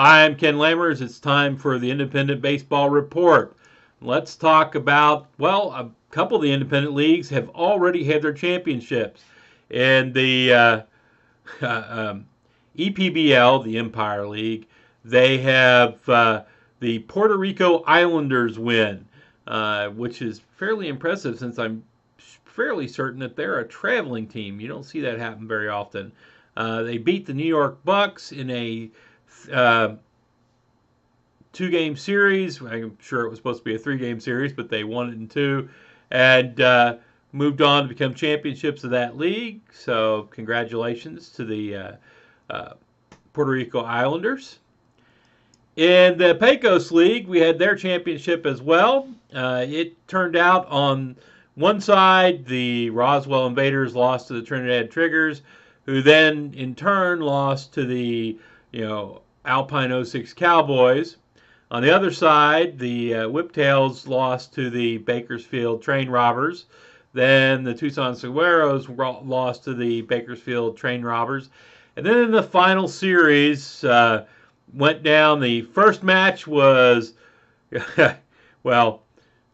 Hi, I'm Ken Lammers. It's time for the Independent Baseball Report. Let's talk about, well, a couple of the independent leagues have already had their championships. And the EPBL, the Empire League, they have the Puerto Rico Islanders win, which is fairly impressive since I'm fairly certain that they're a traveling team. You don't see that happen very often. They beat the New York Bucks in a uh, two-game series. I'm sure it was supposed to be a three-game series, but they won it in two, and moved on to become championships of that league. So congratulations to the Puerto Rico Islanders. In the Pecos League, we had their championship as well. It turned out on one side, the Roswell Invaders lost to the Trinidad Triggers, who then in turn lost to the Alpine 06 Cowboys. On the other side, the Whiptails lost to the Bakersfield Train Robbers. Then the Tucson Segueros lost to the Bakersfield Train Robbers. And then in the final series, went down. The first match was, well,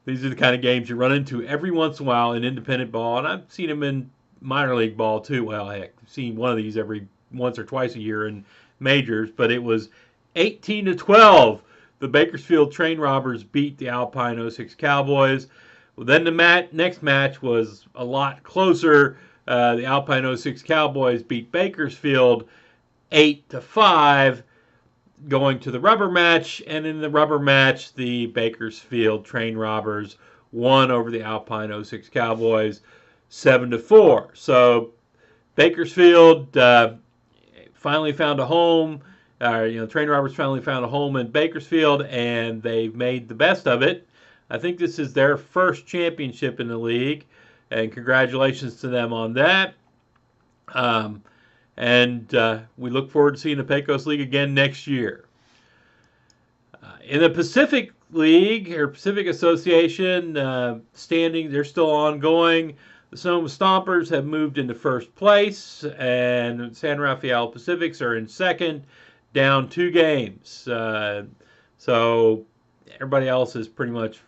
these are the kind of games you run into every once in a while in independent ball, and I've seen them in minor league ball too. Well, heck, I've seen one of these every once or twice a year in majors, but it was 18-12. The Bakersfield Train Robbers beat the Alpine 06 Cowboys. Well, then the next match was a lot closer. The Alpine 06 Cowboys beat Bakersfield 8-5, going to the rubber match, and in the rubber match, the Bakersfield Train Robbers won over the Alpine 06 Cowboys 7-4. So Bakersfield finally found a home. Train Robbers finally found a home in Bakersfield, and they've made the best of it. I think this is their first championship in the league, and congratulations to them on that. And we look forward to seeing the Pecos League again next year. In the Pacific League, or Pacific Association, standings, they're still ongoing. The Sonoma Stompers have moved into first place, and San Rafael Pacifics are in second, down 2 games. So everybody else is pretty much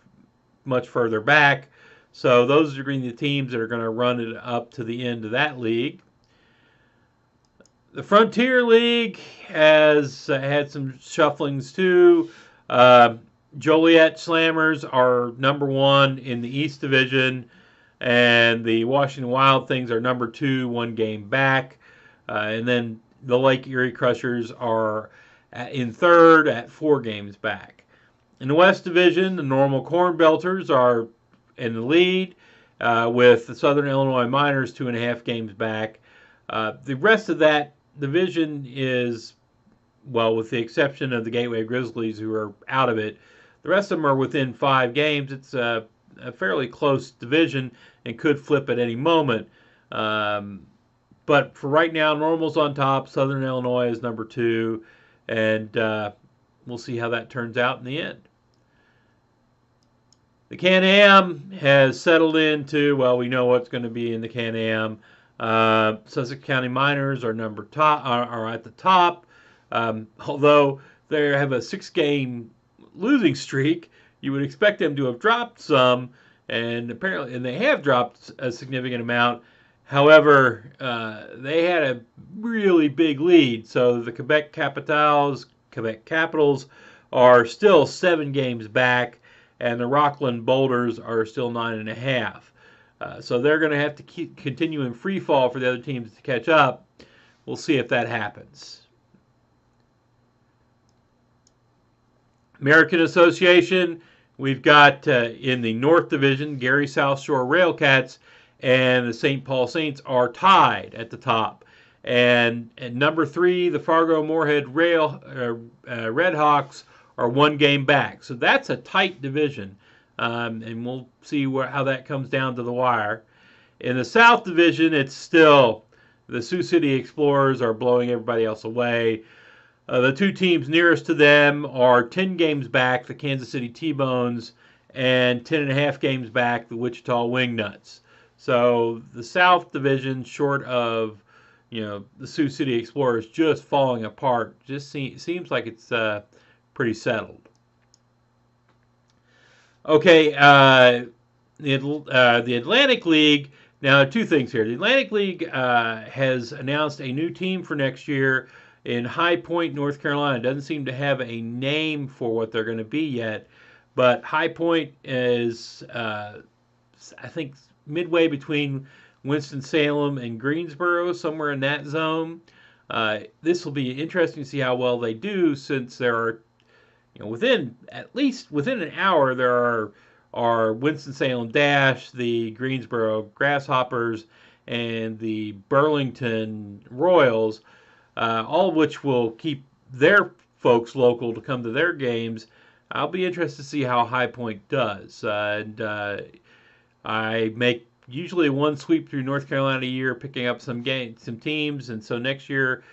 further back. So those are going to be the teams that are going to run it up to the end of that league. The Frontier League has had some shufflings too. Joliet Slammers are number 1 in the East Division, and the Washington Wild Things are number 2, 1 game back. And then the Lake Erie Crushers are in third at 4 games back. In the West Division, the Normal Corn Belters are in the lead, with the Southern Illinois Miners 2.5 games back. The rest of that division is, well, with the exception of the Gateway Grizzlies, who are out of it, the rest of them are within 5 games. It's a fairly close division and could flip at any moment. But for right now, Normal's on top. Southern Illinois is number 2, and we'll see how that turns out in the end. The Can-Am has settled into, well, we know what's going to be in the Can-Am. Sussex County Miners are are at the top, although they have a 6-game losing streak. You would expect them to have dropped some, and they have dropped a significant amount. However, they had a really big lead, so the Quebec Capitals are still 7 games back, and the Rockland Boulders are still 9.5. So they're going to have to continue in free fall for the other teams to catch up. We'll see if that happens. American Association, we've got in the North Division, Gary South Shore Railcats and the St. Paul Saints are tied at the top. And at number 3, the Fargo Moorhead Redhawks are 1 game back. So that's a tight division. And we'll see how that comes down to the wire. In the South Division, it's still the Sioux City Explorers are blowing everybody else away. The 2 teams nearest to them are 10 games back, the Kansas City T-Bones, and 10.5 games back, the Wichita Wingnuts. So the South Division, short of the Sioux City Explorers just falling apart. Just seems like it's pretty settled. Okay, the Atlantic League. Now, two things here. The Atlantic League has announced a new team for next year in High Point, North Carolina. It doesn't seem to have a name for what they're going to be yet, but High Point is, I think, midway between Winston-Salem and Greensboro, somewhere in that zone. This will be interesting to see how well they do, since there are, at least within an hour, there are Winston-Salem Dash, the Greensboro Grasshoppers, and the Burlington Royals, all of which will keep their folks local to come to their games. I'll be interested to see how High Point does. I make usually one sweep through North Carolina a year, picking up some teams, and so next year,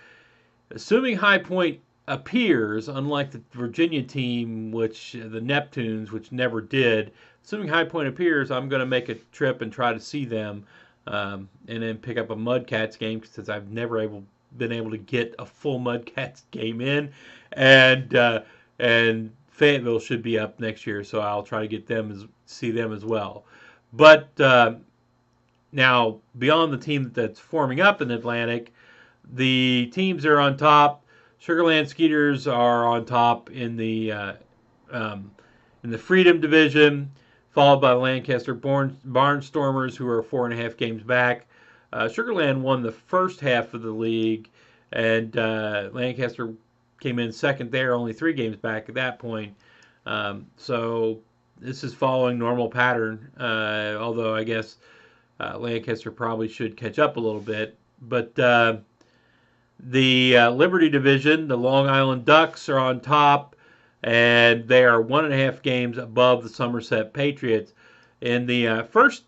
assuming High Point appears, unlike the Virginia team, the Neptunes, which never did, assuming High Point appears, I'm going to make a trip and try to see them, and then pick up a Mudcats game, since I've never been able to get a full Mudcats game in, and Fayetteville should be up next year, so I'll try to see them as well. But now, beyond the team that's forming up in Atlantic, the teams are on top. Sugarland Skeeters are on top in the Freedom Division, followed by Lancaster Barnstormers, who are 4.5 games back. Sugarland won the first half of the league, and Lancaster came in second there, only 3 games back at that point. So this is following normal pattern, although I guess Lancaster probably should catch up a little bit. But the Liberty Division, the Long Island Ducks are on top, and they are 1.5 games above the Somerset Patriots. In the first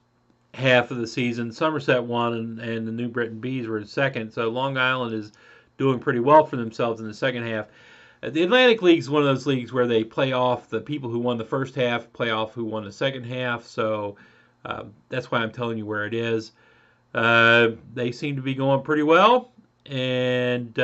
half of the season, Somerset won, and the New Britain Bees were in second, so Long Island is doing pretty well for themselves in the second half. The Atlantic League is one of those leagues where they play off the people who won the first half, play off who won the second half, so that's why I'm telling you where it is. They seem to be going pretty well, and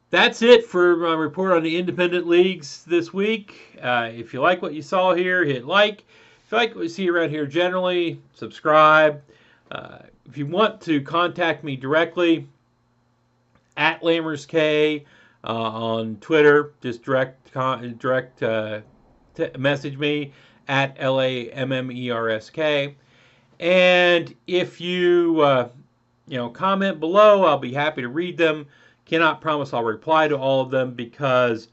that's it for my report on the independent leagues this week. If you like what you saw here, hit like. If you like what you see around here generally, subscribe. If you want to contact me directly, at LammersK on Twitter, just direct message me at LAMMERSK. And if you comment below, I'll be happy to read them. Cannot promise I'll reply to all of them because,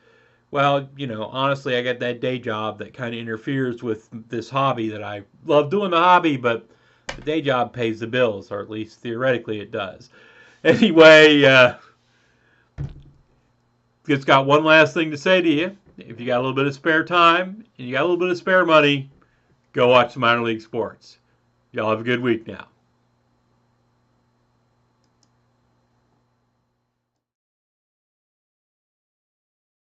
well, honestly, I got that day job that kind of interferes with this hobby that I love doing the hobby, but the day job pays the bills, or at least theoretically it does. Anyway, just got one last thing to say to you. If you got a little bit of spare time and you got a little bit of spare money, go watch the minor league sports. Y'all have a good week now.